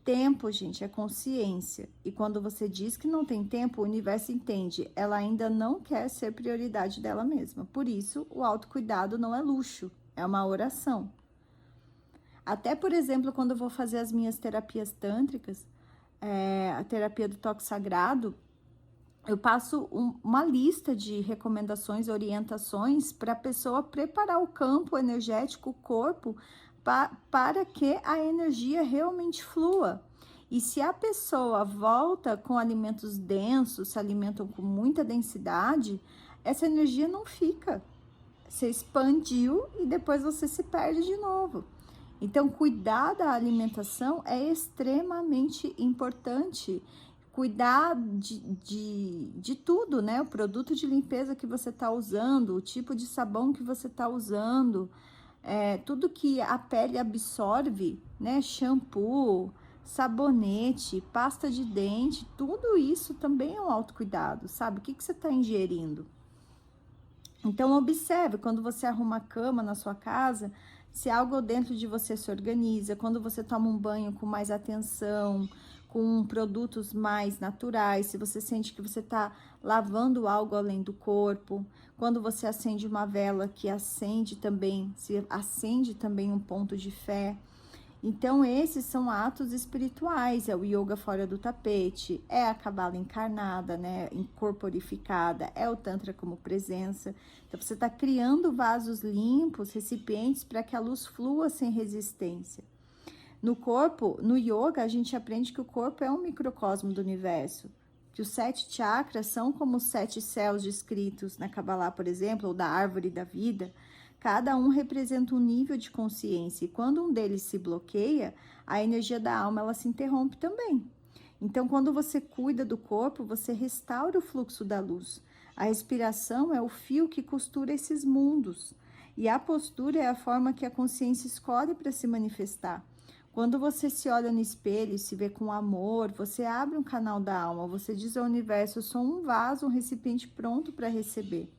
Tempo, gente, é consciência. E quando você diz que não tem tempo, o universo entende. Ela ainda não quer ser prioridade dela mesma. Por isso, o autocuidado não é luxo, é uma oração. Até, por exemplo, quando eu vou fazer as minhas terapias tântricas, a terapia do toque sagrado, eu passo uma lista de recomendações, orientações para a pessoa preparar o campo energético, o corpo, para que a energia realmente flua. E se a pessoa volta com alimentos densos, se alimentam com muita densidade, essa energia não fica. Você expandiu e depois você se perde de novo. Então, cuidar da alimentação é extremamente importante. Cuidar de tudo, né? O produto de limpeza que você está usando, o tipo de sabão que você está usando, tudo que a pele absorve, né? Shampoo, sabonete, pasta de dente, tudo isso também é um autocuidado, sabe? O que você está ingerindo? Então, observe, quando você arruma a cama na sua casa, se algo dentro de você se organiza, quando você toma um banho com mais atenção, com produtos mais naturais, se você sente que você está lavando algo além do corpo, quando você acende uma vela que acende também, se acende também um ponto de fé. Então, esses são atos espirituais, é o yoga fora do tapete, é a cabala encarnada, né, incorporificada, é o tantra como presença. Então, você está criando vasos limpos, recipientes, para que a luz flua sem resistência. No corpo, no yoga, a gente aprende que o corpo é um microcosmo do universo, que os 7 chakras são como os 7 céus descritos na Kabbalah, por exemplo, ou da árvore da vida. Cada um representa um nível de consciência e quando um deles se bloqueia, a energia da alma ela se interrompe também. Então, quando você cuida do corpo, você restaura o fluxo da luz. A respiração é o fio que costura esses mundos e a postura é a forma que a consciência escolhe para se manifestar. Quando você se olha no espelho e se vê com amor, você abre um canal da alma, você diz ao universo, eu sou um vaso, um recipiente pronto para receber.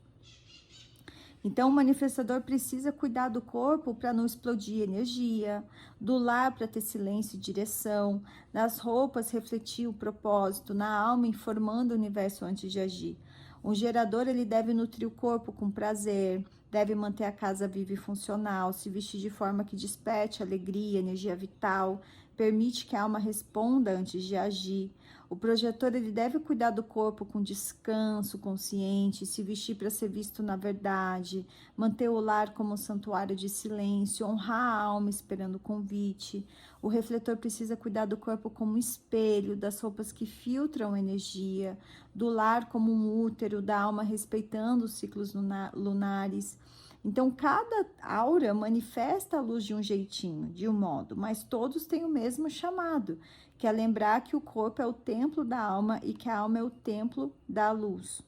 Então, o manifestador precisa cuidar do corpo para não explodir energia, do lar para ter silêncio e direção, nas roupas refletir o propósito, na alma informando o universo antes de agir. Um gerador ele deve nutrir o corpo com prazer, deve manter a casa viva e funcional, se vestir de forma que desperte alegria, energia vital, permite que a alma responda antes de agir. O projetor ele deve cuidar do corpo com descanso consciente, se vestir para ser visto na verdade, manter o lar como santuário de silêncio, honrar a alma esperando o convite. O refletor precisa cuidar do corpo como espelho, das roupas que filtram energia, do lar como um útero, da alma respeitando os ciclos lunares. Então, cada aura manifesta a luz de um jeitinho, de um modo, mas todos têm o mesmo chamado, que é lembrar que o corpo é o templo da alma e que a alma é o templo da luz.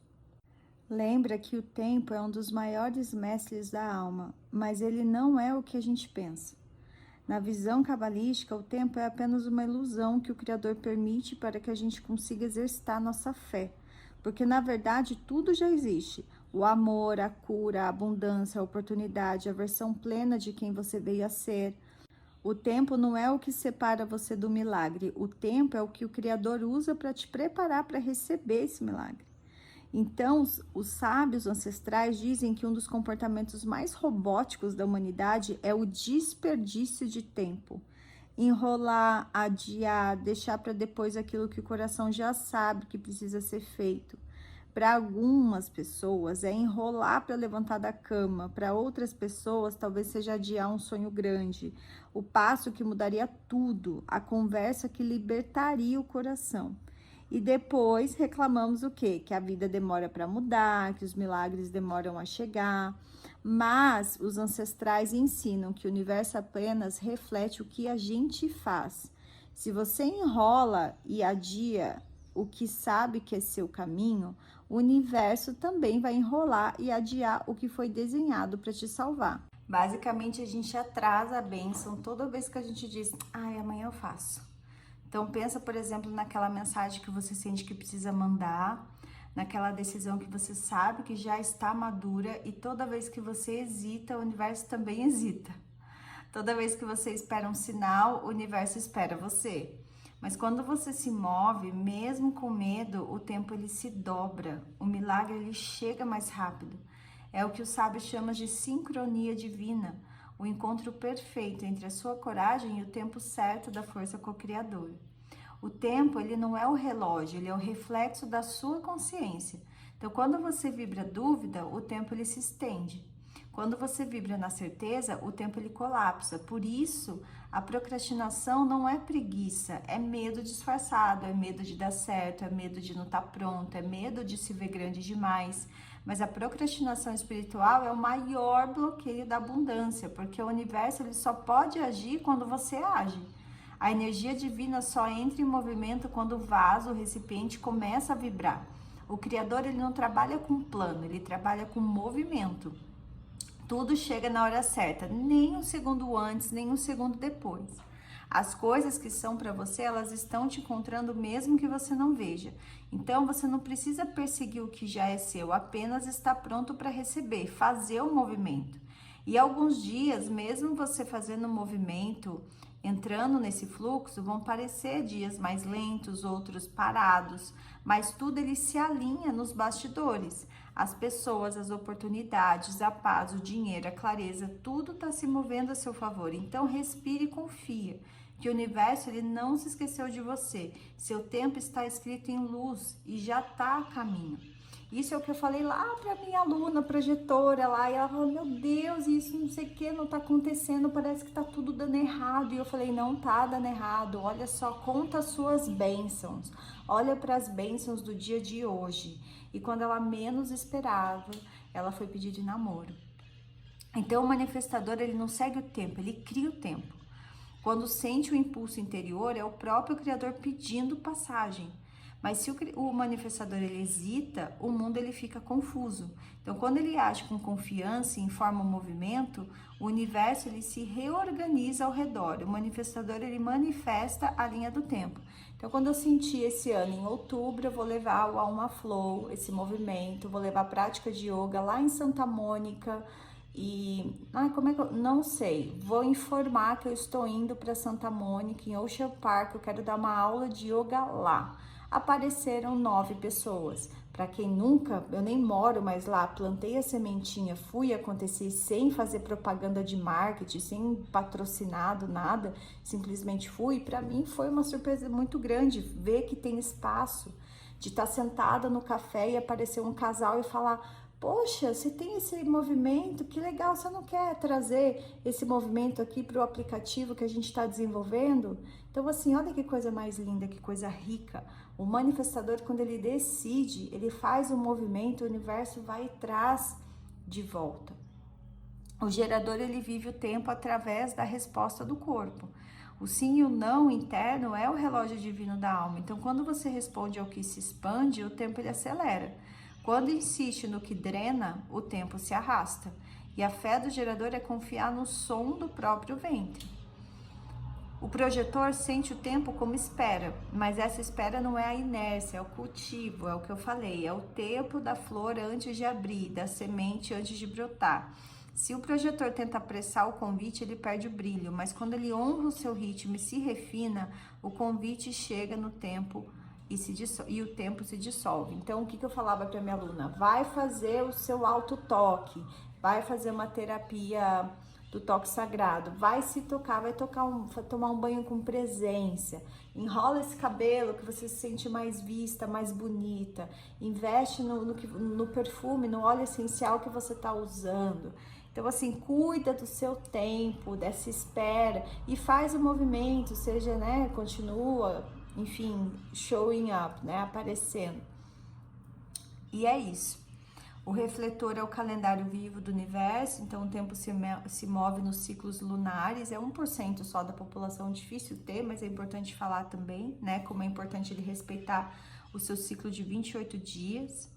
Lembra que o tempo é um dos maiores mestres da alma, mas ele não é o que a gente pensa. Na visão cabalística, o tempo é apenas uma ilusão que o Criador permite para que a gente consiga exercitar nossa fé. Porque, na verdade, tudo já existe. O amor, a cura, a abundância, a oportunidade, a versão plena de quem você veio a ser. O tempo não é o que separa você do milagre. O tempo é o que o Criador usa para te preparar para receber esse milagre. Então, os sábios ancestrais dizem que um dos comportamentos mais robóticos da humanidade é o desperdício de tempo. Enrolar, adiar, deixar para depois aquilo que o coração já sabe que precisa ser feito. Para algumas pessoas é enrolar para levantar da cama, para outras pessoas talvez seja adiar um sonho grande, o passo que mudaria tudo, a conversa que libertaria o coração. E depois reclamamos o quê? Que a vida demora para mudar, que os milagres demoram a chegar. Mas os ancestrais ensinam que o universo apenas reflete o que a gente faz. Se você enrola e adia o que sabe que é seu caminho, o universo também vai enrolar e adiar o que foi desenhado para te salvar. Basicamente, a gente atrasa a bênção toda vez que a gente diz, ai, amanhã eu faço. Então, pensa, por exemplo, naquela mensagem que você sente que precisa mandar, naquela decisão que você sabe que já está madura e toda vez que você hesita, o universo também hesita. Toda vez que você espera um sinal, o universo espera você. Mas quando você se move, mesmo com medo, o tempo ele se dobra, o milagre ele chega mais rápido. É o que os sábios chamam de sincronia divina, o encontro perfeito entre a sua coragem e o tempo certo da força co-criadora. O tempo, ele não é o relógio, ele é o reflexo da sua consciência. Então, quando você vibra dúvida, o tempo ele se estende. Quando você vibra na certeza, o tempo ele colapsa. Por isso, a procrastinação não é preguiça, é medo disfarçado, é medo de dar certo, é medo de não estar pronto, é medo de se ver grande demais. Mas a procrastinação espiritual é o maior bloqueio da abundância, porque o universo ele só pode agir quando você age. A energia divina só entra em movimento quando o vaso, o recipiente, começa a vibrar. O Criador ele não trabalha com plano, ele trabalha com movimento. Tudo chega na hora certa, nem um segundo antes, nem um segundo depois. As coisas que são para você, elas estão te encontrando mesmo que você não veja. Então, você não precisa perseguir o que já é seu, apenas está pronto para receber, fazer o movimento. E alguns dias, mesmo você fazendo o movimento, entrando nesse fluxo, vão parecer dias mais lentos, outros parados, mas tudo ele se alinha nos bastidores. As pessoas, as oportunidades, a paz, o dinheiro, a clareza, tudo está se movendo a seu favor. Então, respire e confia que o universo ele não se esqueceu de você. Seu tempo está escrito em luz e já está a caminho. Isso é o que eu falei lá para minha aluna projetora lá, e ela falou, meu Deus, isso não sei o que, não tá acontecendo, parece que tá tudo dando errado. E eu falei, não tá dando errado, olha só, conta as suas bênçãos, olha para as bênçãos do dia de hoje. E quando ela menos esperava, ela foi pedir de namoro. Então o manifestador, ele não segue o tempo, ele cria o tempo. Quando sente o impulso interior, é o próprio Criador pedindo passagem. Mas se o manifestador ele hesita, o mundo ele fica confuso. Então, quando ele age com confiança e informa o movimento, o universo ele se reorganiza ao redor. O manifestador ele manifesta a linha do tempo. Então, quando eu sentir esse ano, em outubro, eu vou levar o Alma Flow, esse movimento, vou levar a prática de yoga lá em Santa Mônica. E, como é que eu não sei, vou informar que eu estou indo para Santa Mônica, em Ocean Park, eu quero dar uma aula de yoga lá. apareceram 9 pessoas. Para quem nunca, eu nem moro mais lá, plantei a sementinha, fui acontecer sem fazer propaganda de marketing, sem patrocinado, nada, simplesmente fui. Para mim foi uma surpresa muito grande ver que tem espaço, de estar sentada no café e aparecer um casal e falar: poxa, você tem esse movimento, que legal, você não quer trazer esse movimento aqui para o aplicativo que a gente está desenvolvendo? Então, assim, olha que coisa mais linda, que coisa rica. O manifestador, quando ele decide, ele faz um movimento, o universo vai e traz de volta. O gerador, ele vive o tempo através da resposta do corpo. O sim e o não interno é o relógio divino da alma. Então, quando você responde ao que se expande, o tempo ele acelera. Quando insiste no que drena, o tempo se arrasta. E a fé do gerador é confiar no som do próprio ventre. O projetor sente o tempo como espera, mas essa espera não é a inércia, é o cultivo, é o que eu falei, é o tempo da flor antes de abrir, da semente antes de brotar. Se o projetor tenta apressar o convite, ele perde o brilho, mas quando ele honra o seu ritmo e se refina, o convite chega no tempo e o tempo se dissolve. Então, o que eu falava para minha aluna? Vai fazer o seu auto-toque, vai fazer uma terapia do toque sagrado, vai se tocar, vai tomar um banho com presença, enrola esse cabelo que você se sente mais vista, mais bonita, investe no perfume, no óleo essencial que você está usando. Então, assim, cuida do seu tempo, dessa espera e faz o movimento, seja, né, continua, enfim, showing up, né, aparecendo. E é isso. O refletor é o calendário vivo do universo, então o tempo se move nos ciclos lunares, é 1% só da população, difícil ter, mas é importante falar também, né, como é importante ele respeitar o seu ciclo de 28 dias.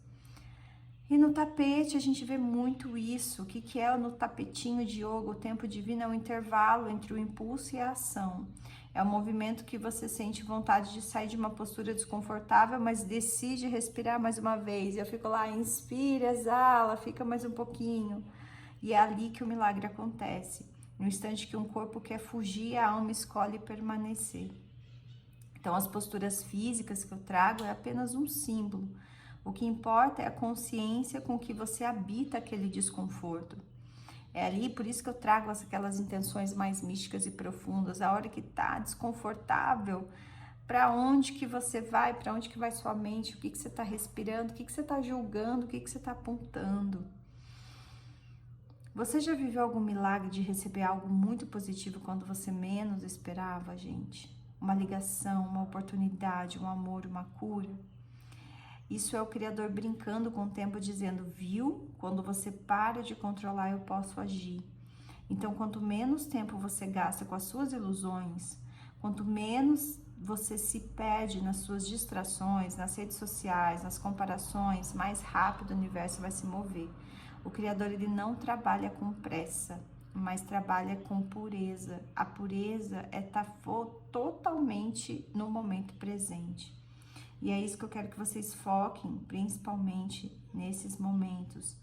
E no tapete a gente vê muito isso. O que é no tapetinho de yoga? O tempo divino é um intervalo entre o impulso e a ação. É um movimento que você sente vontade de sair de uma postura desconfortável, mas decide respirar mais uma vez. Eu fico lá, inspira, exala, fica mais um pouquinho. E é ali que o milagre acontece. No instante que um corpo quer fugir, a alma escolhe permanecer. Então, as posturas físicas que eu trago é apenas um símbolo. O que importa é a consciência com que você habita aquele desconforto. É ali, por isso que eu trago aquelas intenções mais místicas e profundas. A hora que tá desconfortável, para onde que você vai, para onde que vai sua mente, o que que você tá respirando, o que que você tá julgando, o que que você tá apontando. Você já viveu algum milagre de receber algo muito positivo quando você menos esperava, gente? Uma ligação, uma oportunidade, um amor, uma cura? Isso é o Criador brincando com o tempo, dizendo: viu? Quando você para de controlar, eu posso agir. Então, quanto menos tempo você gasta com as suas ilusões, quanto menos você se perde nas suas distrações, nas redes sociais, nas comparações, mais rápido o universo vai se mover. O Criador, ele não trabalha com pressa, mas trabalha com pureza. A pureza é estar totalmente no momento presente. E é isso que eu quero que vocês foquem, principalmente nesses momentos.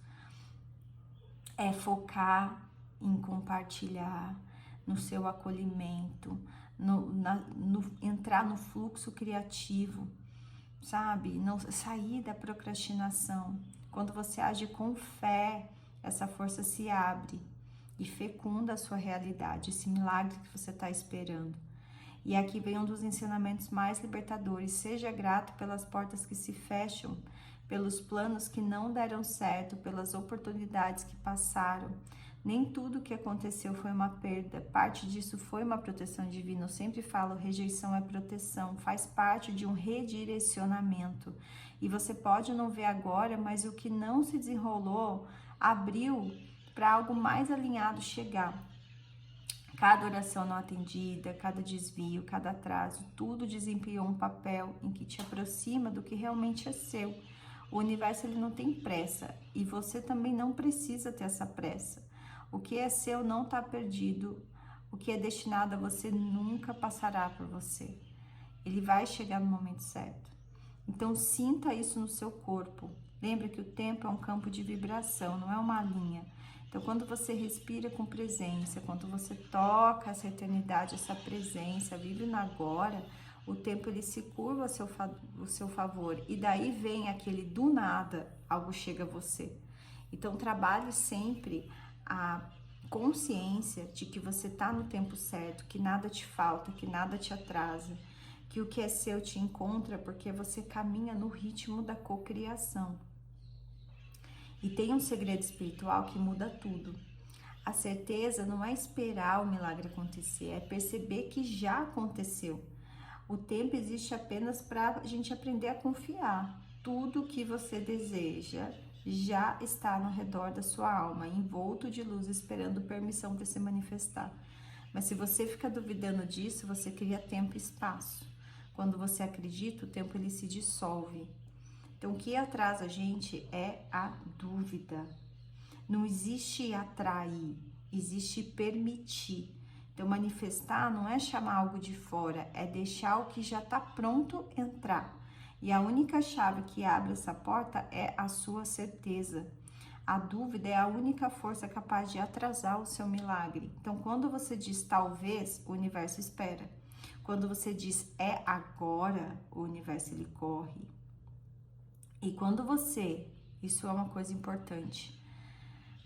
É focar em compartilhar, no seu acolhimento, entrar no fluxo criativo, sabe? Não sair da procrastinação. Quando você age com fé, essa força se abre e fecunda a sua realidade, esse milagre que você está esperando. E aqui vem um dos ensinamentos mais libertadores: seja grato pelas portas que se fecham, pelos planos que não deram certo, pelas oportunidades que passaram. Nem tudo que aconteceu foi uma perda, parte disso foi uma proteção divina. Eu sempre falo, rejeição é proteção, faz parte de um redirecionamento. E você pode não ver agora, mas o que não se desenrolou, abriu para algo mais alinhado chegar. Cada oração não atendida, cada desvio, cada atraso, tudo desempenhou um papel em que te aproxima do que realmente é seu. O universo, ele não tem pressa e você também não precisa ter essa pressa. O que é seu não está perdido, o que é destinado a você nunca passará por você. Ele vai chegar no momento certo. Então, sinta isso no seu corpo. Lembre que o tempo é um campo de vibração, não é uma linha. Então, quando você respira com presença, quando você toca essa eternidade, essa presença, vive no agora, o tempo ele se curva ao seu favor, e daí vem aquele do nada, algo chega a você. Então trabalhe sempre a consciência de que você está no tempo certo, que nada te falta, que nada te atrasa, que o que é seu te encontra, porque você caminha no ritmo da cocriação. E tem um segredo espiritual que muda tudo. A certeza não é esperar o milagre acontecer, é perceber que já aconteceu. O tempo existe apenas para a gente aprender a confiar. Tudo que você deseja já está no redor da sua alma, envolto de luz, esperando permissão para se manifestar. Mas se você fica duvidando disso, você cria tempo e espaço. Quando você acredita, o tempo ele se dissolve. Então, o que atrasa a gente é a dúvida. Não existe atrair, existe permitir. Então, manifestar não é chamar algo de fora, é deixar o que já está pronto entrar. E a única chave que abre essa porta é a sua certeza. A dúvida é a única força capaz de atrasar o seu milagre. Então, quando você diz talvez, o universo espera. Quando você diz é agora, o universo ele corre. E quando você, isso é uma coisa importante,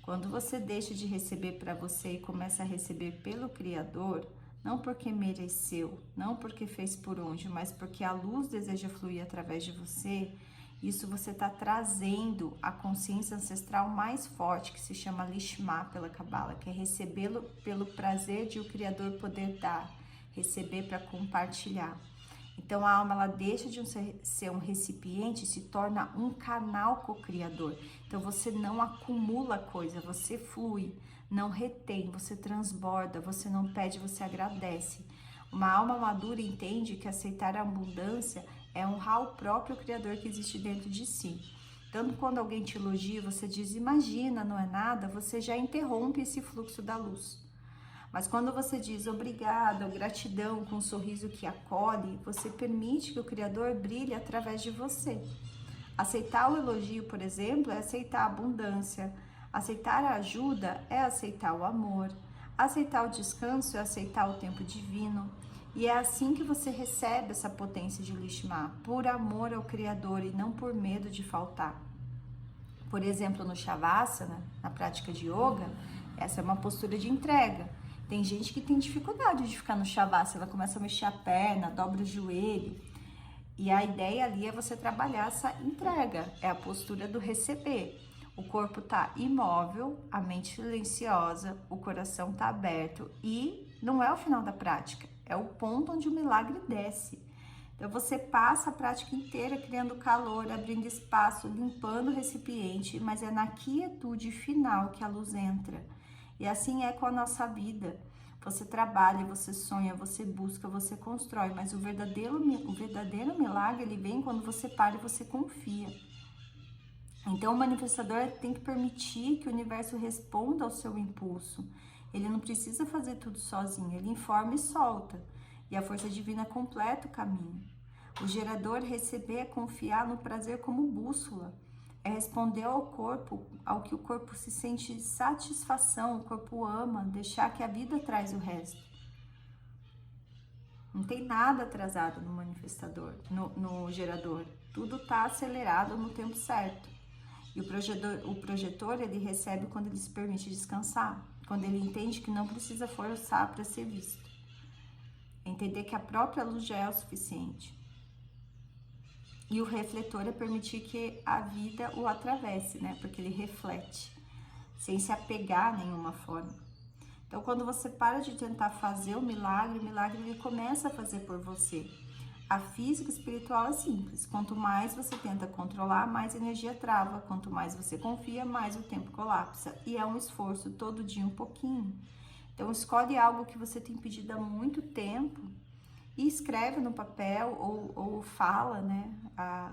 quando você deixa de receber para você e começa a receber pelo Criador, não porque mereceu, não porque fez por onde, mas porque a luz deseja fluir através de você, isso você está trazendo a consciência ancestral mais forte, que se chama Lishma pela Cabala, que é recebê-lo pelo prazer de o Criador poder dar, receber para compartilhar. Então a alma ela deixa de ser um recipiente e se torna um canal co-criador. Então você não acumula coisa, você flui, não retém, você transborda, você não pede, você agradece. Uma alma madura entende que aceitar a abundância é honrar o próprio Criador que existe dentro de si. Tanto quando alguém te elogia, você diz, imagina, não é nada, você já interrompe esse fluxo da luz. Mas quando você diz obrigada, ou gratidão com um sorriso que acolhe, você permite que o Criador brilhe através de você. Aceitar o elogio, por exemplo, é aceitar a abundância. Aceitar a ajuda é aceitar o amor. Aceitar o descanso é aceitar o tempo divino. E é assim que você recebe essa potência de Lishma, por amor ao Criador e não por medo de faltar. Por exemplo, no Shavasana, na prática de yoga, essa é uma postura de entrega. Tem gente que tem dificuldade de ficar no Shavasana, ela começa a mexer a perna, dobra o joelho. E a ideia ali é você trabalhar essa entrega, é a postura do receber. O corpo está imóvel, a mente silenciosa, o coração está aberto e não é o final da prática, é o ponto onde o milagre desce. Então você passa a prática inteira criando calor, abrindo espaço, limpando o recipiente, mas é na quietude final que a luz entra. E assim é com a nossa vida. Você trabalha, você sonha, você busca, você constrói, mas o verdadeiro milagre ele vem quando você para e você confia. Então o manifestador tem que permitir que o universo responda ao seu impulso. Ele não precisa fazer tudo sozinho, ele informa e solta. E a força divina completa o caminho. O gerador receber é confiar no prazer como bússola. É responder ao corpo, ao que o corpo se sente satisfação, o corpo ama, deixar que a vida traz o resto. Não tem nada atrasado no manifestador, no gerador. Tudo está acelerado no tempo certo. E o projetor, ele recebe quando ele se permite descansar, quando ele entende que não precisa forçar para ser visto. Entender que a própria luz já é o suficiente. E o refletor é permitir que a vida o atravesse, né? Porque ele reflete, sem se apegar a nenhuma forma. Então, quando você para de tentar fazer o milagre ele começa a fazer por você. A física espiritual é simples. Quanto mais você tenta controlar, mais energia trava. Quanto mais você confia, mais o tempo colapsa. E é um esforço todo dia um pouquinho. Então, escolhe algo que você tem pedido há muito tempo e escreve no papel ou fala, né?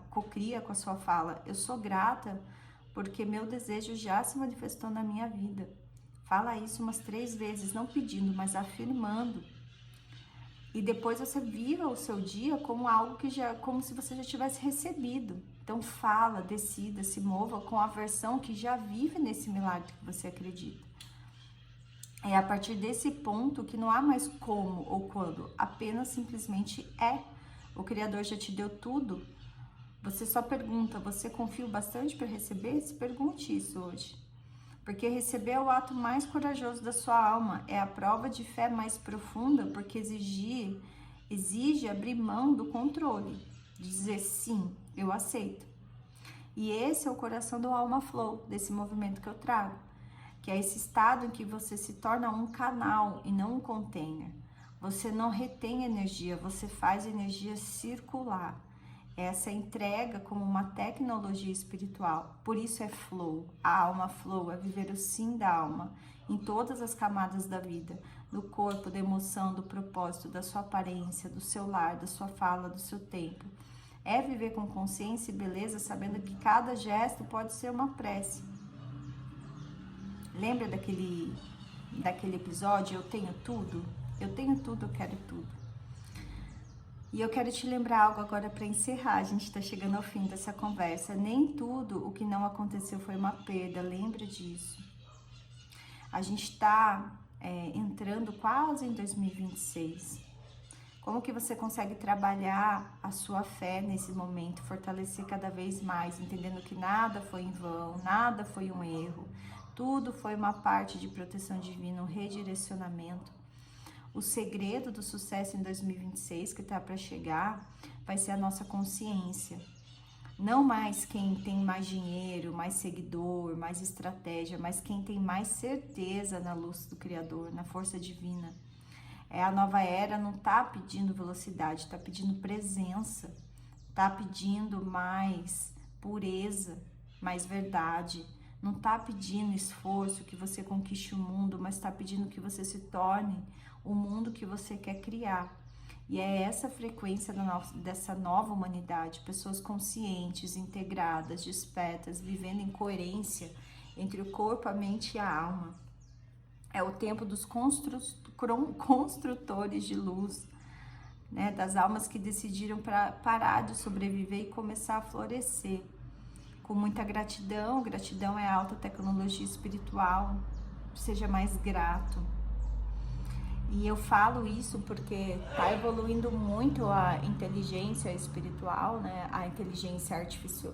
Cocria com a sua fala. Eu sou grata porque meu desejo já se manifestou na minha vida. Fala isso umas 3 vezes, não pedindo, mas afirmando. E depois você vira o seu dia como algo que já, como se você já tivesse recebido. Então fala, decida, se mova com a versão que já vive nesse milagre que você acredita. É a partir desse ponto que não há mais como ou quando, apenas simplesmente é. O Criador já te deu tudo. Você só pergunta, você confia bastante para receber? Se pergunte isso hoje. Porque receber é o ato mais corajoso da sua alma, é a prova de fé mais profunda, porque exige abrir mão do controle, dizer sim, eu aceito. E esse é o coração do Alma Flow, desse movimento que eu trago, que é esse estado em que você se torna um canal e não um container. Você não retém energia, você faz energia circular. Essa entrega como uma tecnologia espiritual, por isso é flow. A alma flow é viver o sim da alma em todas as camadas da vida, do corpo, da emoção, do propósito, da sua aparência, do seu lar, da sua fala, do seu tempo. É viver com consciência e beleza, sabendo que cada gesto pode ser uma prece. Lembra daquele episódio, eu tenho tudo? Eu tenho tudo, eu quero tudo. E eu quero te lembrar algo agora para encerrar, a gente está chegando ao fim dessa conversa. Nem tudo o que não aconteceu foi uma perda, lembra disso. A gente está entrando quase em 2026. Como que você consegue trabalhar a sua fé nesse momento, fortalecer cada vez mais, entendendo que nada foi em vão, nada foi um erro, tudo foi uma parte de proteção divina, um redirecionamento. O segredo do sucesso em 2026 que está para chegar vai ser a nossa consciência. Não mais quem tem mais dinheiro, mais seguidor, mais estratégia, mas quem tem mais certeza na luz do Criador, na força divina. A nova era não está pedindo velocidade, está pedindo presença, está pedindo mais pureza, mais verdade. Não está pedindo esforço, que você conquiste o mundo, mas está pedindo que você se torne o mundo que você quer criar. E é essa frequência dessa nova humanidade, pessoas conscientes, integradas, despertas, vivendo em coerência entre o corpo, a mente e a alma. É o tempo dos construtores de luz, né? Das almas que decidiram parar de sobreviver e começar a florescer. Com muita gratidão, gratidão é alta tecnologia espiritual, seja mais grato. E eu falo isso porque está evoluindo muito a inteligência espiritual, né? A inteligência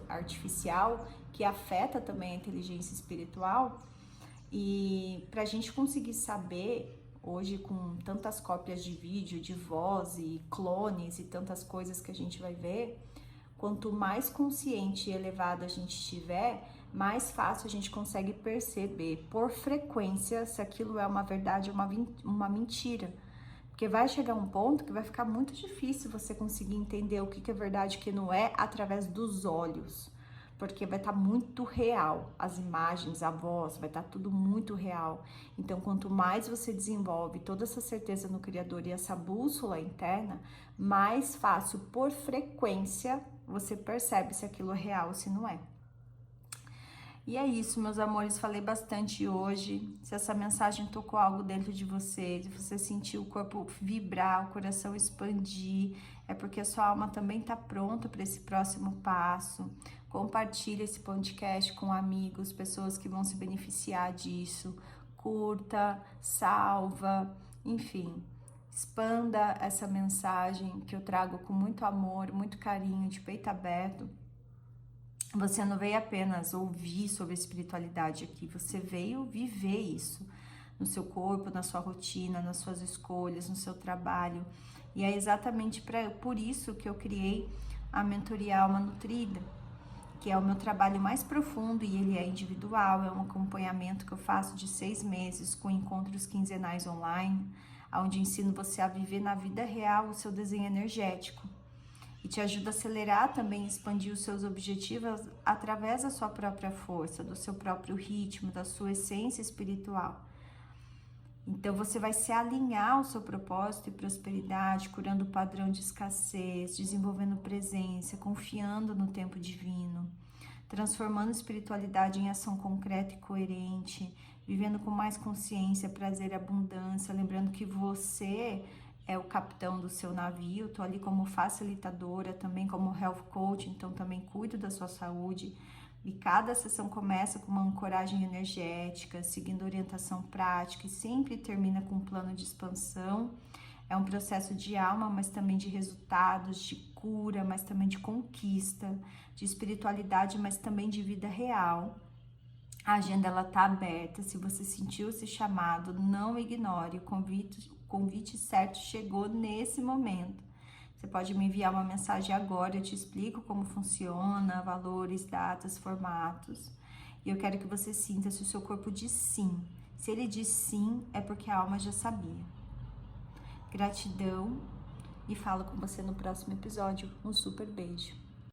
artificial, que afeta também a inteligência espiritual. E para a gente conseguir saber, hoje com tantas cópias de vídeo, de voz e clones e tantas coisas que a gente vai ver, quanto mais consciente e elevado a gente estiver, mais fácil a gente consegue perceber por frequência se aquilo é uma verdade ou uma mentira. Porque vai chegar um ponto que vai ficar muito difícil você conseguir entender o que é verdade e o que não é através dos olhos. Porque vai estar muito real, as imagens, a voz, vai estar tudo muito real. Então, quanto mais você desenvolve toda essa certeza no Criador e essa bússola interna, mais fácil, por frequência, você percebe se aquilo é real ou se não é. E é isso, meus amores, falei bastante hoje. Se essa mensagem tocou algo dentro de você, se você sentiu o corpo vibrar, o coração expandir, é porque a sua alma também está pronta para esse próximo passo. Compartilhe esse podcast com amigos, pessoas que vão se beneficiar disso. Curta, salva, enfim. Expanda essa mensagem que eu trago com muito amor, muito carinho, de peito aberto. Você não veio apenas ouvir sobre espiritualidade aqui, você veio viver isso no seu corpo, na sua rotina, nas suas escolhas, no seu trabalho. E é exatamente por isso que eu criei a Mentoria Alma Nutrida, que é o meu trabalho mais profundo e ele é individual, é um acompanhamento que eu faço de 6 meses com encontros quinzenais online, onde ensino você a viver na vida real o seu desenho energético. E te ajuda a acelerar também, expandir os seus objetivos através da sua própria força, do seu próprio ritmo, da sua essência espiritual. Então você vai se alinhar ao seu propósito e prosperidade, curando o padrão de escassez, desenvolvendo presença, confiando no tempo divino, transformando espiritualidade em ação concreta e coerente, vivendo com mais consciência, prazer e abundância, lembrando que você é o capitão do seu navio, tô ali como facilitadora, também como health coach, então também cuido da sua saúde. E cada sessão começa com uma ancoragem energética, seguindo orientação prática e sempre termina com um plano de expansão. É um processo de alma, mas também de resultados, de cura, mas também de conquista, de espiritualidade, mas também de vida real. A agenda ela tá aberta. Se você sentiu esse chamado, não ignore. O convite certo chegou nesse momento. Você pode me enviar uma mensagem agora, eu te explico como funciona, valores, datas, formatos. E eu quero que você sinta se o seu corpo diz sim. Se ele diz sim, é porque a alma já sabia. Gratidão e falo com você no próximo episódio. Um super beijo.